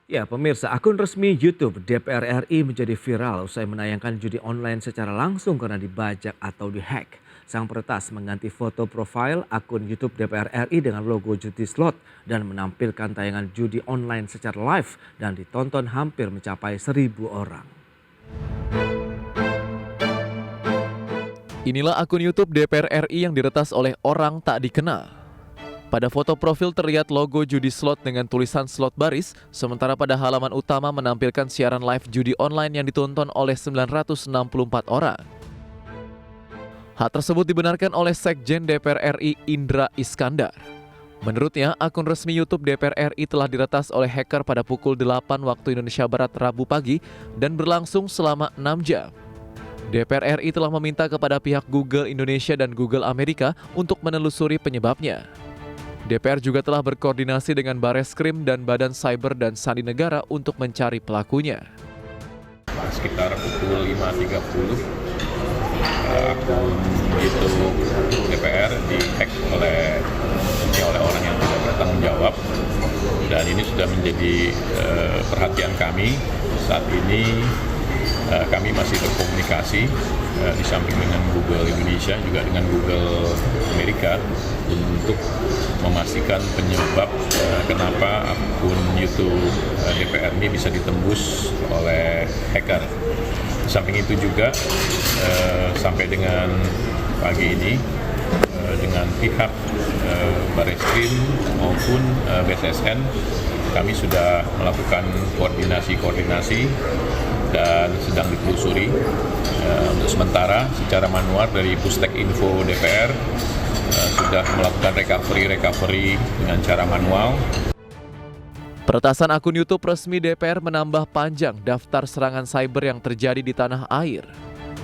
Ya, pemirsa, akun resmi YouTube DPR RI menjadi viral usai menayangkan judi online secara langsung karena dibajak atau dihack. Sang peretas mengganti foto profil akun YouTube DPR RI dengan logo judi slot dan menampilkan tayangan judi online secara live dan ditonton hampir mencapai 1.000 orang. Inilah akun YouTube DPR RI yang diretas oleh orang tak dikenal. Pada foto profil terlihat logo judi slot dengan tulisan slot baris, sementara pada halaman utama menampilkan siaran live judi online yang ditonton oleh 964 orang. Hal tersebut dibenarkan oleh Sekjen DPR RI Indra Iskandar. Menurutnya, akun resmi YouTube DPR RI telah diretas oleh hacker pada pukul 8 waktu Indonesia Barat Rabu pagi dan berlangsung selama 6 jam. DPR RI telah meminta kepada pihak Google Indonesia dan Google Amerika untuk menelusuri penyebabnya. DPR juga telah berkoordinasi dengan Bareskrim dan Badan Cyber dan Sandi Negara untuk mencari pelakunya. Sekitar pukul 5.30, akun YouTube DPR dihack oleh orang yang tidak bertanggung jawab, dan ini sudah menjadi perhatian kami. Saat ini kami masih berkomunikasi di samping dengan Google Indonesia juga dengan Google Amerika untuk memastikan penyebab kenapa akun YouTube DPR ini bisa ditembus oleh hacker. Di samping itu juga sampai dengan pagi ini dengan pihak Bareskrim maupun BSSN kami sudah melakukan koordinasi dan sedang ditelusuri. Untuk sementara secara manual dari Pustek Info DPR sudah melakukan recovery dengan cara manual. Peretasan akun YouTube resmi DPR menambah panjang daftar serangan cyber yang terjadi di tanah air.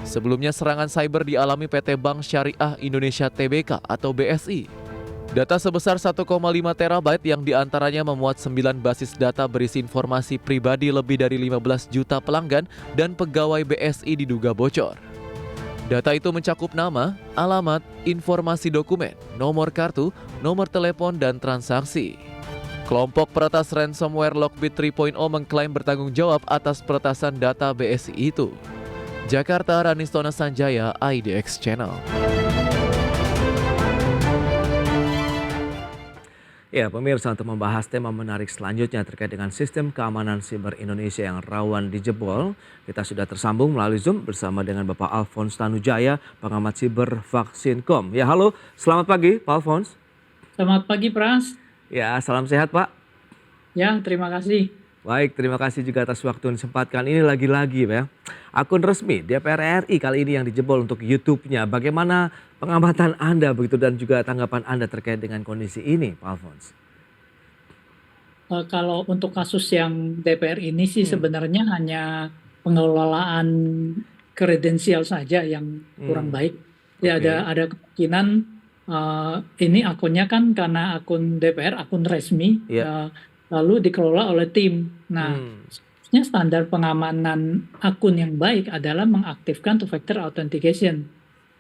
Sebelumnya serangan cyber dialami PT Bank Syariah Indonesia Tbk atau BSI. Data sebesar 1,5 terabyte yang diantaranya memuat 9 basis data berisi informasi pribadi lebih dari 15 juta pelanggan dan pegawai BSI diduga bocor. Data itu mencakup nama, alamat, informasi dokumen, nomor kartu, nomor telepon, dan transaksi. Kelompok peretas ransomware Lockbit 3.0 mengklaim bertanggung jawab atas peretasan data BSI itu. Jakarta, Ranistona Sanjaya, IDX Channel. Ya, pemirsa, untuk membahas tema menarik selanjutnya terkait dengan sistem keamanan siber Indonesia yang rawan dijebol, kita sudah tersambung melalui Zoom bersama dengan Bapak Alphonse Tanujaya, pengamat siber Vaksin.com. Ya, halo, selamat pagi Pak Alphonse. Selamat pagi, Pras. Ya, salam sehat Pak. Ya, terima kasih. Baik, terima kasih juga atas waktu yang disempatkan. Ini lagi-lagi ya, akun resmi DPR RI kali ini yang dijebol untuk YouTube-nya. Bagaimana pengamatan Anda begitu dan juga tanggapan Anda terkait dengan kondisi ini, Pak Alphonse? Kalau untuk kasus yang DPR ini sih sebenarnya hanya pengelolaan kredensial saja yang kurang baik. Ya, Oke. ada kemungkinan ini akunnya kan karena akun DPR, akun resmi, Iya. lalu dikelola oleh tim. Nah, Hmm. sebenarnya standar pengamanan akun yang baik adalah mengaktifkan two-factor authentication.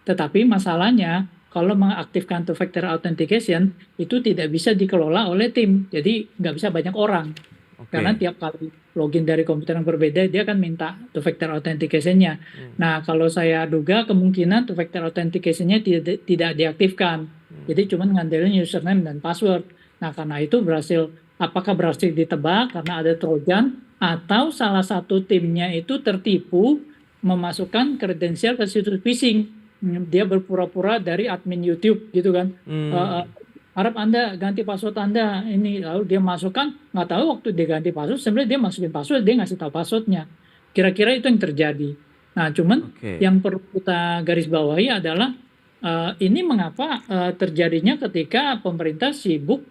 Tetapi masalahnya, kalau mengaktifkan two-factor authentication, itu tidak bisa dikelola oleh tim. Jadi nggak bisa banyak orang. Oke. Karena tiap kali login dari komputer yang berbeda, dia akan minta two-factor authentication-nya. Nah, kalau saya duga kemungkinan two-factor authentication-nya tidak diaktifkan. Jadi cuma ngandelin username dan password. Nah, karena itu apakah berhasil ditebak karena ada Trojan, atau salah satu timnya itu tertipu memasukkan kredensial ke situs phishing. Dia berpura-pura dari admin YouTube gitu kan. Harap Anda ganti password Anda ini, lalu dia masukkan, nggak tahu waktu dia ganti password, sebenarnya dia masukin password, dia ngasih tahu passwordnya. Kira-kira itu yang terjadi. Nah, cuman Oke. yang perlu kita garis bawahi adalah ini mengapa terjadinya ketika pemerintah sibuk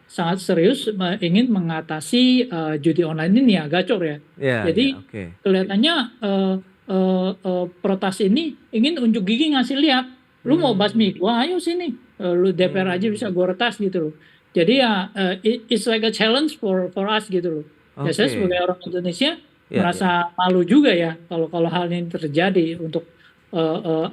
sangat serius ingin mengatasi judi online ini ya, gacor ya. Ya, Jadi ya, oke. kelihatannya peretas ini ingin unjuk gigi ngasih lihat, lu mau basmi, wah ayo sini, lu DPR aja bisa gue retas gitu loh. Jadi ya it's like a challenge for us gitu loh. Ya saya Oke. sebagai orang Indonesia Ya, merasa malu juga ya kalau hal ini terjadi untuk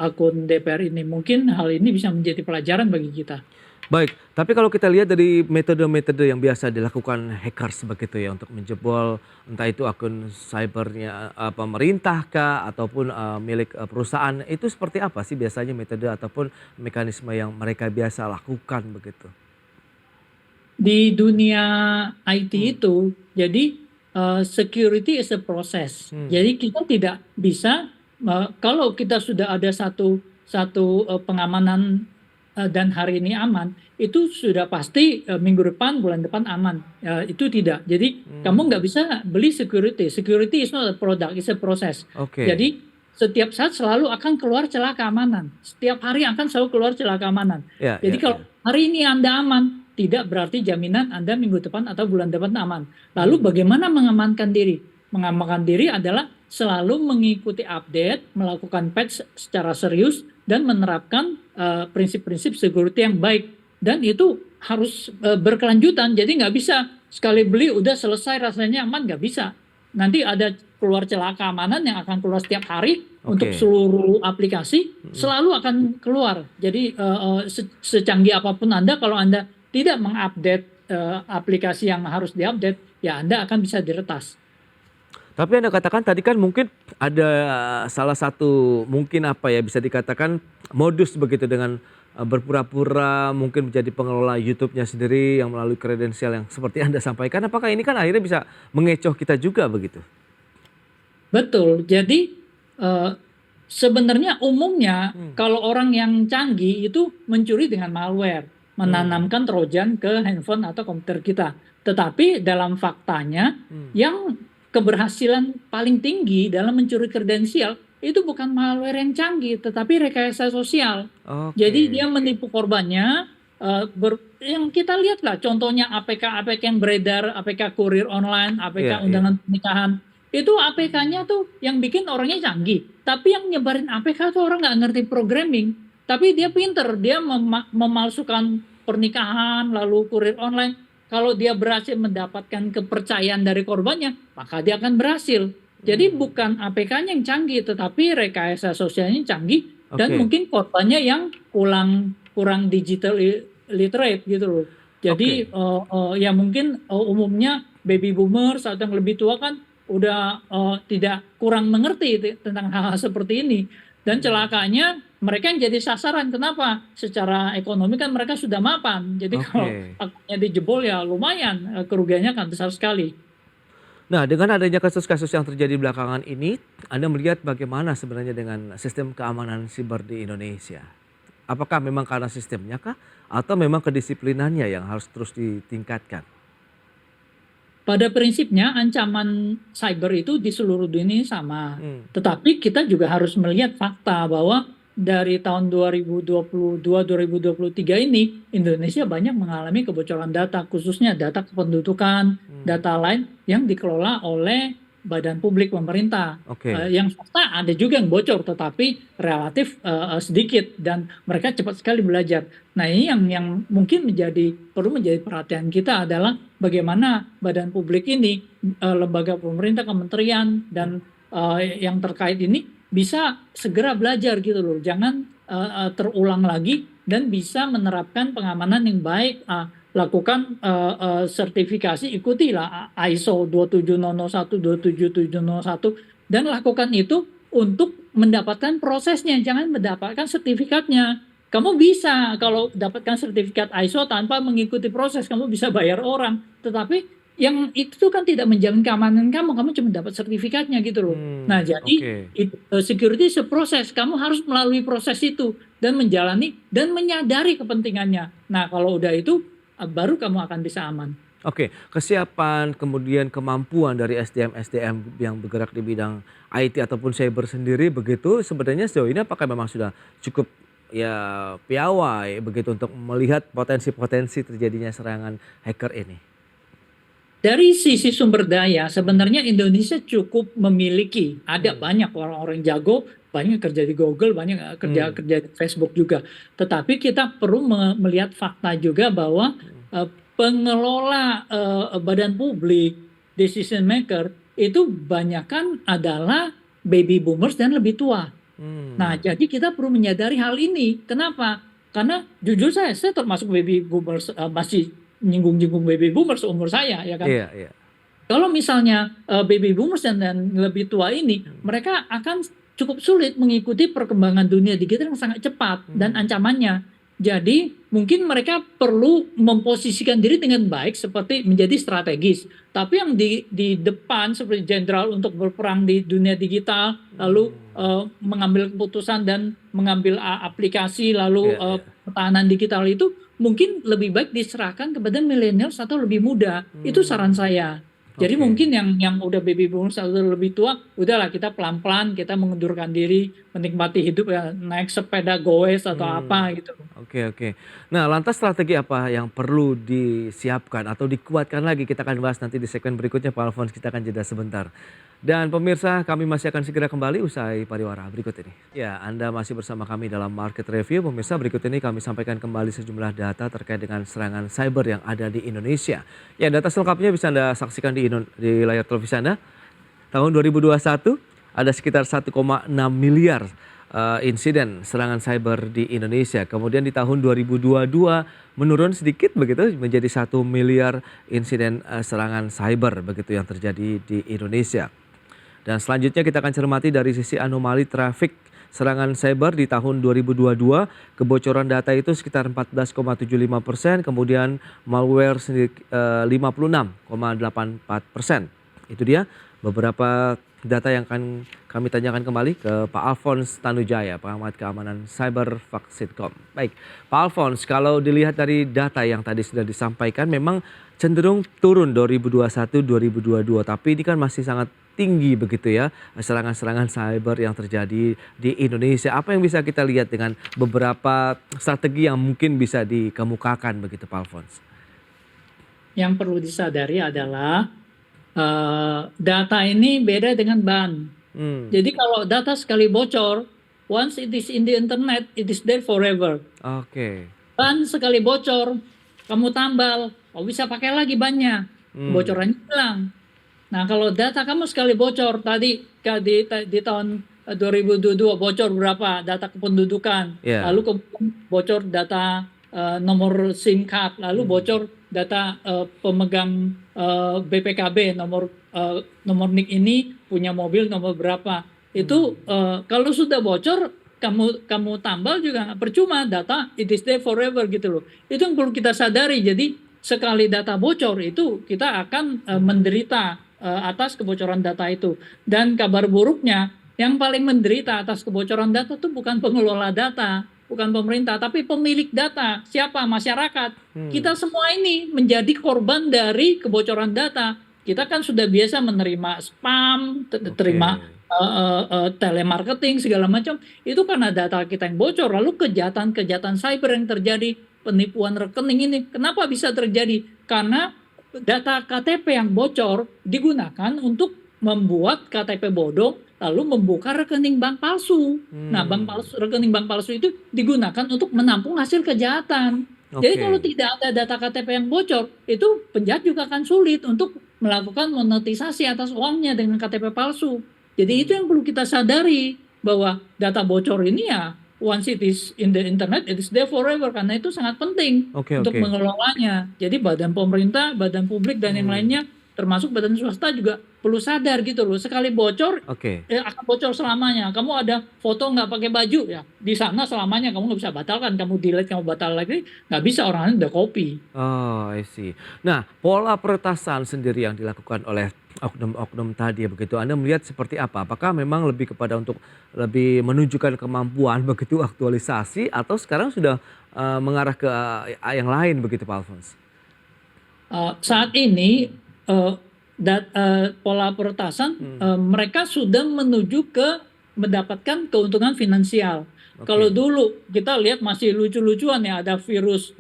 akun DPR ini. Mungkin hal ini bisa menjadi pelajaran bagi kita. Baik, tapi kalau kita lihat dari metode-metode yang biasa dilakukan hackers begitu ya untuk menjebol entah itu akun cybernya pemerintah kah ataupun milik perusahaan, itu seperti apa sih biasanya metode ataupun mekanisme yang mereka biasa lakukan begitu? Di dunia IT Hmm. itu, jadi security is a process. Hmm. Jadi kita tidak bisa kalau kita sudah ada satu satu pengamanan dan hari ini aman, itu sudah pasti minggu depan, bulan depan aman. Itu tidak. Jadi kamu Hmm. nggak bisa beli security. Security is not a product, it's a process. Oke. Jadi setiap saat selalu akan keluar celah keamanan. Setiap hari akan selalu keluar celah keamanan. Ya, Jadi ya, kalau ya. hari ini Anda aman, tidak berarti jaminan Anda minggu depan atau bulan depan aman. Lalu Hmm. bagaimana mengamankan diri? Mengamankan diri adalah selalu mengikuti update, melakukan patch secara serius, dan menerapkan prinsip-prinsip security yang baik. Dan itu harus berkelanjutan. Jadi nggak bisa sekali beli udah selesai rasanya aman, nggak bisa. Nanti ada keluar celah keamanan yang akan keluar setiap hari untuk Oke. seluruh aplikasi, Mm-mm. selalu akan keluar. Jadi secanggih apapun Anda, kalau Anda tidak mengupdate aplikasi yang harus diupdate, ya Anda akan bisa diretas. Tapi Anda katakan tadi kan mungkin ada salah satu mungkin apa ya bisa dikatakan modus begitu dengan berpura-pura mungkin menjadi pengelola YouTube-nya sendiri yang melalui kredensial yang seperti Anda sampaikan. Apakah ini kan akhirnya bisa mengecoh kita juga begitu? Betul. Jadi sebenarnya umumnya Hmm. kalau orang yang canggih itu mencuri dengan malware, menanamkan trojan ke handphone atau komputer kita. Tetapi dalam faktanya yang keberhasilan paling tinggi dalam mencuri kredensial itu bukan malware yang canggih, tetapi rekayasa sosial. Jadi Oke. dia menipu korbannya. Yang kita lihat lah contohnya APK-APK yang beredar, APK kurir online, Iya, APK iya. undangan pernikahan. Itu APK-nya tuh yang bikin orangnya canggih. Tapi yang nyebarin APK tuh orang nggak ngerti programming. Tapi dia pinter, dia memalsukan pernikahan, lalu kurir online. Kalau dia berhasil mendapatkan kepercayaan dari korbannya, maka dia akan berhasil. Jadi bukan APK-nya yang canggih, tetapi rekayasa sosialnya canggih. Dan Oke. mungkin korbannya yang kurang digital literate gitu loh. Jadi ya mungkin umumnya baby boomers atau yang lebih tua kan udah tidak kurang mengerti tentang hal-hal seperti ini. Dan celakanya mereka yang jadi sasaran. Kenapa? Secara ekonomi kan mereka sudah mapan. Jadi kalau Oke. akunnya dijebol ya lumayan kerugiannya akan besar sekali. Nah, dengan adanya kasus-kasus yang terjadi belakangan ini, Anda melihat bagaimana sebenarnya dengan sistem keamanan siber di Indonesia? Apakah memang karena sistemnya kah? Atau memang kedisiplinannya yang harus terus ditingkatkan? Pada prinsipnya ancaman cyber itu di seluruh dunia ini sama. Tetapi kita juga harus melihat fakta bahwa dari tahun 2022-2023 ini Indonesia banyak mengalami kebocoran data, khususnya data kependudukan, data lain yang dikelola oleh badan publik pemerintah. Oke. Yang swasta ada juga yang bocor, tetapi relatif sedikit dan mereka cepat sekali belajar. Nah ini yang mungkin perlu menjadi perhatian kita adalah bagaimana badan publik ini, lembaga pemerintah, kementerian dan yang terkait ini bisa segera belajar gitu loh. Jangan terulang lagi dan bisa menerapkan pengamanan yang baik. Lakukan sertifikasi, ikutilah ISO 27001, 27701 dan lakukan itu untuk mendapatkan prosesnya, jangan mendapatkan sertifikatnya. Kamu bisa kalau dapatkan sertifikat ISO tanpa mengikuti proses, kamu bisa bayar orang. Tetapi yang itu kan tidak menjamin keamanan kamu cuma dapat sertifikatnya gitu loh. Nah jadi Oke. security seproses, kamu harus melalui proses itu dan menjalani dan menyadari kepentingannya. Nah kalau udah itu baru kamu akan bisa aman. Oke, kesiapan kemudian kemampuan dari SDM-SDM yang bergerak di bidang IT ataupun cyber sendiri begitu sebenarnya sejauh ini apakah memang sudah cukup ya piawai begitu untuk melihat potensi-potensi terjadinya serangan hacker ini? Dari sisi sumber daya sebenarnya Indonesia cukup memiliki, ada banyak orang-orang jago, banyak kerja di Google, banyak kerja di Facebook juga. Tetapi kita perlu melihat fakta juga bahwa pengelola badan publik, decision maker itu banyakkan adalah baby boomers dan lebih tua. Nah, jadi kita perlu menyadari hal ini. Kenapa? Karena jujur saya termasuk baby boomers, masih nyinggung-nyinggung baby boomers umur saya, ya kan. Iya, iya. Kalau misalnya baby boomers dan lebih tua ini, mereka akan cukup sulit mengikuti perkembangan dunia digital yang sangat cepat dan ancamannya. Jadi mungkin mereka perlu memposisikan diri dengan baik seperti menjadi strategis. Tapi yang di depan seperti jenderal untuk berperang di dunia digital, lalu mengambil keputusan dan mengambil aplikasi, lalu Iya, iya. pertahanan digital itu mungkin lebih baik diserahkan kepada millennials atau lebih muda. Itu saran saya. Jadi Oke. mungkin yang udah baby boomers atau lebih tua, udahlah kita pelan-pelan kita mengundurkan diri, menikmati hidup ya, naik sepeda goes atau apa gitu. Oke, oke. Nah, lantas strategi apa yang perlu disiapkan atau dikuatkan lagi? Kita akan bahas nanti di segmen berikutnya, Pak Alphonse. Kita akan jeda sebentar. Dan pemirsa, kami masih akan segera kembali usai pariwara berikut ini. Ya, Anda masih bersama kami dalam Market Review. Pemirsa, berikut ini kami sampaikan kembali sejumlah data terkait dengan serangan cyber yang ada di Indonesia. Ya, data selengkapnya bisa Anda saksikan di layar televisi Anda. Tahun 2021 ada sekitar 1,6 miliar insiden serangan cyber di Indonesia. Kemudian di tahun 2022 menurun sedikit begitu menjadi 1 miliar insiden serangan cyber begitu yang terjadi di Indonesia. Dan selanjutnya kita akan cermati dari sisi anomali trafik serangan cyber di tahun 2022, kebocoran data itu sekitar 14,75%, kemudian malware 56,84%. Itu dia beberapa data yang akan kami tanyakan kembali ke Pak Alphonse Tanujaya, pengamat keamanan cyber Vaxitcom. Baik, Pak Alphonse, kalau dilihat dari data yang tadi sudah disampaikan memang cenderung turun 2021-2022, tapi ini kan masih sangat tinggi begitu ya serangan-serangan cyber yang terjadi di Indonesia. Apa yang bisa kita lihat dengan beberapa strategi yang mungkin bisa dikemukakan begitu Pak Alphonse? Yang perlu disadari adalah data ini beda dengan ban. Jadi kalau data sekali bocor, once it is in the internet, it is there forever. Oke. Ban sekali bocor, kamu tambal, kamu bisa pakai lagi bannya, bocorannya hilang. Nah, kalau data kamu sekali bocor tadi di tahun 2022 bocor berapa data kependudukan, Yeah. lalu kemudian bocor data nomor SIM card, lalu bocor data pemegang BPKB nomor NIK ini punya mobil nomor berapa. Itu kalau sudah bocor kamu tambal juga nggak percuma, data it is there forever gitu loh. Itu yang perlu kita sadari. Jadi sekali data bocor itu kita akan menderita atas kebocoran data itu. Dan kabar buruknya yang paling menderita atas kebocoran data itu bukan pengelola data, bukan pemerintah, tapi pemilik data. Siapa? Masyarakat. Kita semua ini menjadi korban dari kebocoran data. Kita kan sudah biasa menerima spam, terima telemarketing segala macam. Itu karena data kita yang bocor. Lalu kejahatan-kejahatan cyber yang terjadi, penipuan rekening ini. Kenapa bisa terjadi? Karena data KTP yang bocor digunakan untuk membuat KTP bodong, lalu membuka rekening bank palsu. Nah, rekening bank palsu itu digunakan untuk menampung hasil kejahatan. Jadi kalau tidak ada data KTP yang bocor, itu penjahat juga akan sulit untuk melakukan monetisasi atas uangnya dengan KTP palsu. Jadi itu yang perlu kita sadari, bahwa data bocor ini ya once it is in the internet, it is there forever, karena itu sangat penting untuk mengelolanya. Jadi badan pemerintah, badan publik dan yang lainnya, termasuk badan swasta juga perlu sadar gitu loh. Sekali bocor, akan bocor selamanya. Kamu ada foto nggak pakai baju ya, di sana selamanya kamu nggak bisa batalkan. Kamu delete, kamu batal lagi, nggak bisa, orang lain udah copy. Oh, I see. Nah, pola peretasan sendiri yang dilakukan oleh oknum-oknum tadi begitu, Anda melihat seperti apa? Apakah memang lebih kepada untuk lebih menunjukkan kemampuan begitu aktualisasi, atau sekarang sudah mengarah ke yang lain begitu Pak Alphonse? Saat ini pola peretasan mereka sudah menuju ke mendapatkan keuntungan finansial. Kalau dulu kita lihat masih lucu-lucuan ya, ada virus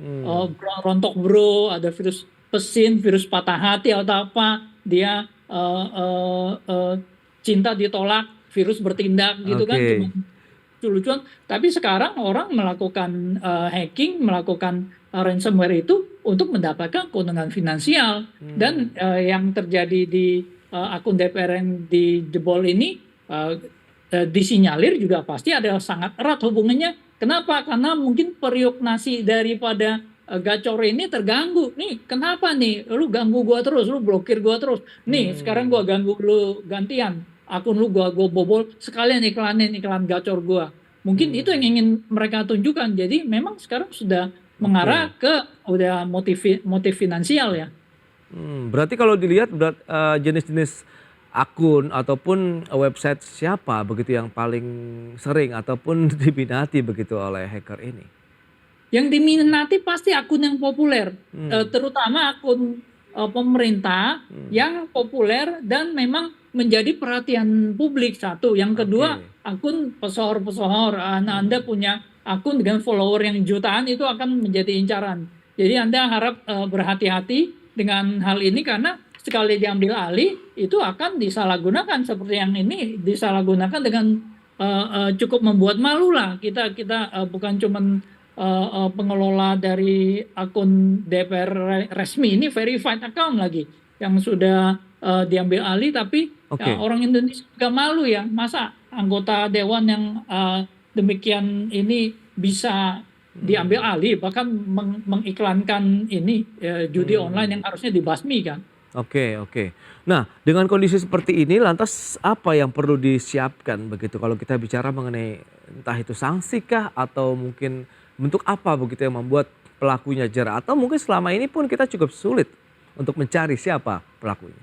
rontok bro, ada virus pesin, virus patah hati atau apa, dia cinta ditolak, virus bertindak gitu kan, cuma lucu-lucuan. Tapi sekarang orang melakukan hacking, melakukan ransomware itu untuk mendapatkan keuntungan finansial. Dan yang terjadi di akun DPR yang dijebol ini, disinyalir juga pasti ada sangat erat hubungannya. Kenapa? Karena mungkin periuk-nasi daripada gacor ini terganggu. Nih, kenapa nih? Lu ganggu gua terus, lu blokir gua terus. Nih, sekarang gua ganggu lu gantian. Akun lu gua bobol, sekalian iklanin iklan gacor gua. Mungkin itu yang ingin mereka tunjukkan. Jadi memang sekarang sudah mengarah ke udah motif finansial ya. Berarti kalau dilihat jenis-jenis akun ataupun website siapa begitu yang paling sering ataupun diminati begitu oleh hacker ini? Yang diminati pasti akun yang populer, terutama akun pemerintah yang populer dan memang menjadi perhatian publik satu. Yang kedua, akun pesohor-pesohor. Anda punya akun dengan follower yang jutaan itu akan menjadi incaran. Jadi Anda harap berhati-hati dengan hal ini karena sekali diambil alih itu akan disalahgunakan seperti yang ini disalahgunakan dengan cukup membuat malu lah. Kita bukan cuman pengelola dari akun DPR resmi, ini verified account lagi yang sudah diambil alih, tapi ya, orang Indonesia juga malu ya, masa anggota dewan yang demikian ini bisa diambil alih, bahkan mengiklankan ini judi online yang harusnya dibasmi kan. Oke. Nah, dengan kondisi seperti ini, lantas apa yang perlu disiapkan begitu kalau kita bicara mengenai entah itu sanksi kah atau mungkin bentuk apa begitu yang membuat pelakunya jera atau mungkin selama ini pun kita cukup sulit untuk mencari siapa pelakunya?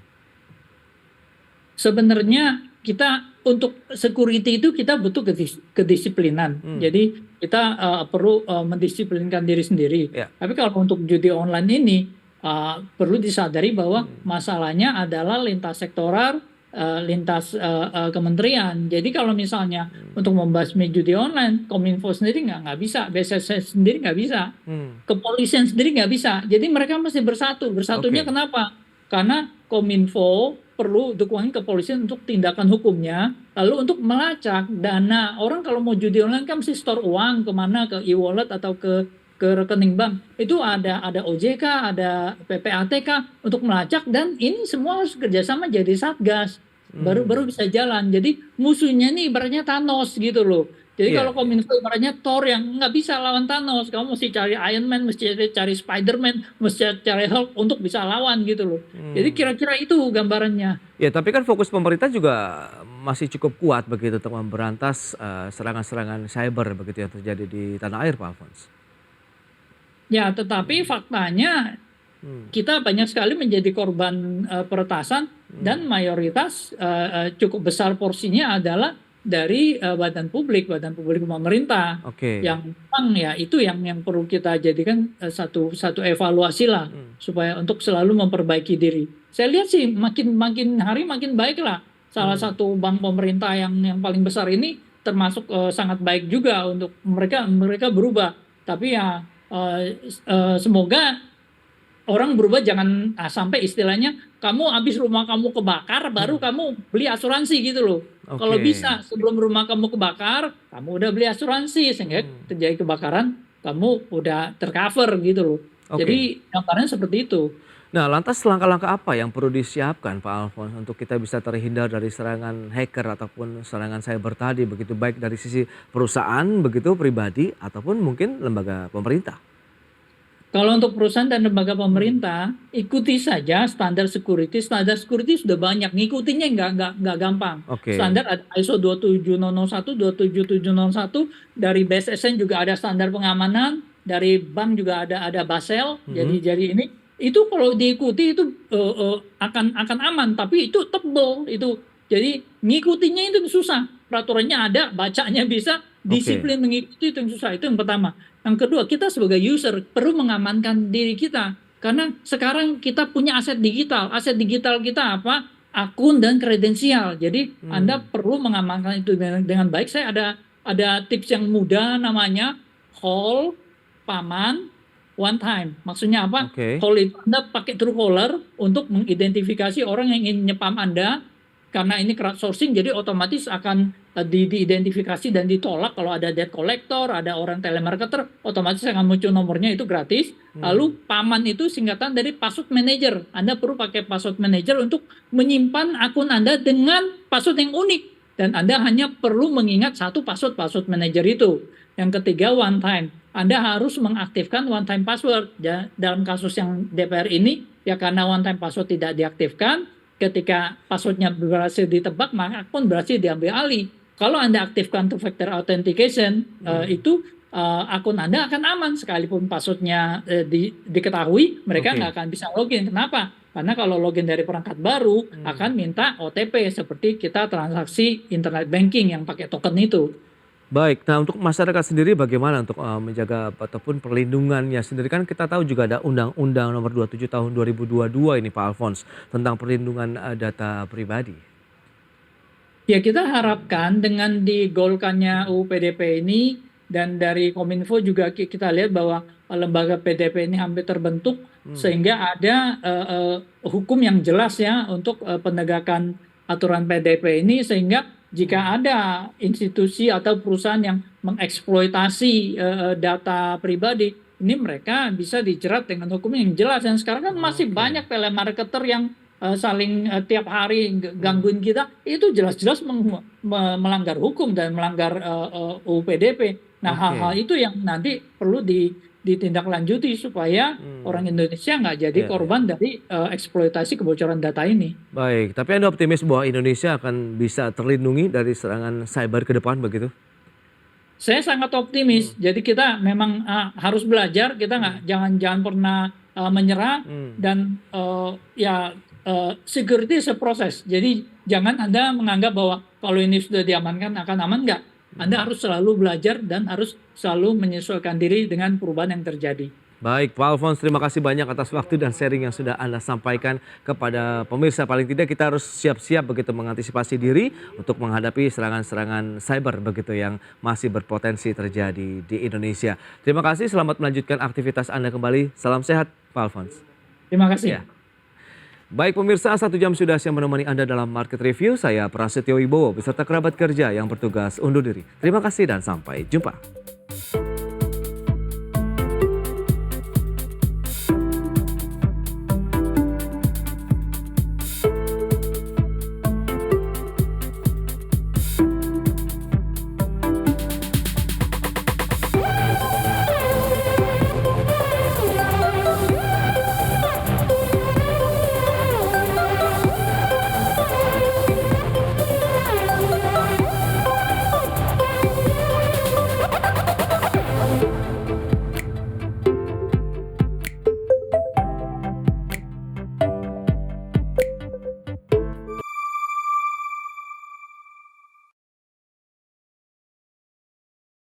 Sebenarnya kita untuk security itu kita butuh kedisiplinan. Jadi kita perlu mendisiplinkan diri sendiri. Tapi kalau untuk judi online ini perlu disadari bahwa masalahnya adalah lintas sektoral, lintas kementerian. Jadi kalau misalnya untuk membasmi judi online, Kominfo sendiri nggak bisa, BSS sendiri nggak bisa, kepolisian sendiri nggak bisa. Jadi mereka mesti bersatu. Bersatunya kenapa? Karena Kominfo perlu dukungan kepolisian untuk tindakan hukumnya, lalu untuk melacak dana orang kalau mau judi online kan mesti store uang kemana, ke e-wallet atau ke rekening bank. Itu ada OJK, ada PPATK untuk melacak dan ini semua harus kerjasama jadi satgas. Baru bisa jalan. Jadi musuhnya nih ibaratnya Thanos gitu loh. Jadi kalau Kominfo ibaratnya Thor yang nggak bisa lawan Thanos, kamu mesti cari Iron Man, mesti cari Spider-Man, mesti cari Hulk untuk bisa lawan gitu loh. Jadi kira-kira itu gambarannya. Ya, tapi kan fokus pemerintah juga masih cukup kuat begitu untuk memberantas serangan-serangan cyber begitu yang terjadi di tanah air, Pak Alphonse. Ya, tetapi faktanya kita banyak sekali menjadi korban peretasan dan mayoritas cukup besar porsinya adalah dari badan publik pemerintah yang memang ya itu yang perlu kita jadikan satu evaluasi lah supaya untuk selalu memperbaiki diri. Saya lihat sih makin hari makin baik lah. Salah satu bank pemerintah yang paling besar ini termasuk sangat baik juga untuk mereka berubah. Tapi ya semoga orang berubah jangan sampai istilahnya kamu habis rumah kamu kebakar baru kamu beli asuransi gitu loh. Kalau bisa sebelum rumah kamu kebakar kamu udah beli asuransi sehingga terjadi kebakaran kamu udah tercover gitu loh. Jadi gambarnya seperti itu. Nah, lantas langkah-langkah apa yang perlu disiapkan Pak Alphonse untuk kita bisa terhindar dari serangan hacker ataupun serangan cyber tadi begitu baik dari sisi perusahaan begitu pribadi ataupun mungkin lembaga pemerintah? Kalau untuk perusahaan dan lembaga pemerintah, ikuti saja standar security. Standar security sudah banyak, ngikutinya nggak gampang. Standar ada ISO 27001, 27701, dari BSSN juga ada standar pengamanan, dari bank juga ada Basel. Jadi ini itu kalau diikuti itu akan aman, tapi itu tebel itu. Jadi ngikutinya itu susah. Peraturannya ada, bacanya bisa, disiplin mengikuti itu yang susah. Itu yang pertama. Yang kedua, kita sebagai user perlu mengamankan diri kita. Karena sekarang kita punya aset digital. Aset digital kita apa? Akun dan kredensial. Jadi Anda perlu mengamankan itu dengan baik. Saya ada tips yang mudah namanya call, paman, one time. Maksudnya apa? Call itu Anda pakai Truecaller untuk mengidentifikasi orang yang ingin nyepam Anda. Karena ini crowdsourcing, jadi otomatis akan diidentifikasi dan ditolak. Kalau ada debt collector, ada orang telemarketer, otomatis akan muncul nomornya, itu gratis. Lalu paman itu singkatan dari password manager. Anda perlu pakai password manager untuk menyimpan akun Anda dengan password yang unik. dan Anda hanya perlu mengingat satu password manager itu. Yang ketiga, one time. Anda harus mengaktifkan one time password. Dalam kasus yang DPR ini, ya karena one time password tidak diaktifkan, ketika passwordnya berhasil ditebak, maka akun berhasil diambil alih. Kalau Anda aktifkan two factor authentication, itu akun Anda akan aman sekalipun passwordnya diketahui, mereka nggak akan bisa login. Kenapa? Karena kalau login dari perangkat baru akan minta OTP seperti kita transaksi internet banking yang pakai token itu. Baik, nah untuk masyarakat sendiri bagaimana untuk menjaga ataupun perlindungannya sendiri? Kan kita tahu juga ada Undang-Undang Nomor 27 Tahun 2022 ini Pak Alphonse tentang perlindungan data pribadi. Ya, kita harapkan dengan digolkannya UU PDP ini dan dari Kominfo juga kita lihat bahwa lembaga PDP ini hampir terbentuk sehingga ada hukum yang jelas ya untuk penegakan aturan PDP ini, sehingga jika ada institusi atau perusahaan yang mengeksploitasi data pribadi, ini mereka bisa dijerat dengan hukum yang jelas. Dan sekarang kan masih banyak telemarketer yang saling tiap hari gangguin kita, itu jelas-jelas melanggar hukum dan melanggar UU PDP. Nah, hal-hal itu yang nanti perlu ditindaklanjuti supaya orang Indonesia nggak jadi korban dari eksploitasi kebocoran data ini. Baik, tapi Anda optimis bahwa Indonesia akan bisa terlindungi dari serangan cyber ke depan begitu? Saya sangat optimis. Jadi kita memang harus belajar, kita jangan pernah menyerah dan security is a process. Jadi jangan Anda menganggap bahwa kalau ini sudah diamankan akan aman, enggak. Anda harus selalu belajar dan harus selalu menyesuaikan diri dengan perubahan yang terjadi. Baik, Pak Alphonse, terima kasih banyak atas waktu dan sharing yang sudah Anda sampaikan kepada pemirsa. Paling tidak kita harus siap-siap begitu mengantisipasi diri untuk menghadapi serangan-serangan cyber begitu yang masih berpotensi terjadi di Indonesia. Terima kasih, selamat melanjutkan aktivitas Anda kembali. Salam sehat, Pak Alphonse. Terima kasih. Ya. Baik pemirsa, 1 jam sudah saya menemani Anda dalam Market Review. Saya Prasetyo Wibowo beserta kerabat kerja yang bertugas undur diri. Terima kasih dan sampai jumpa.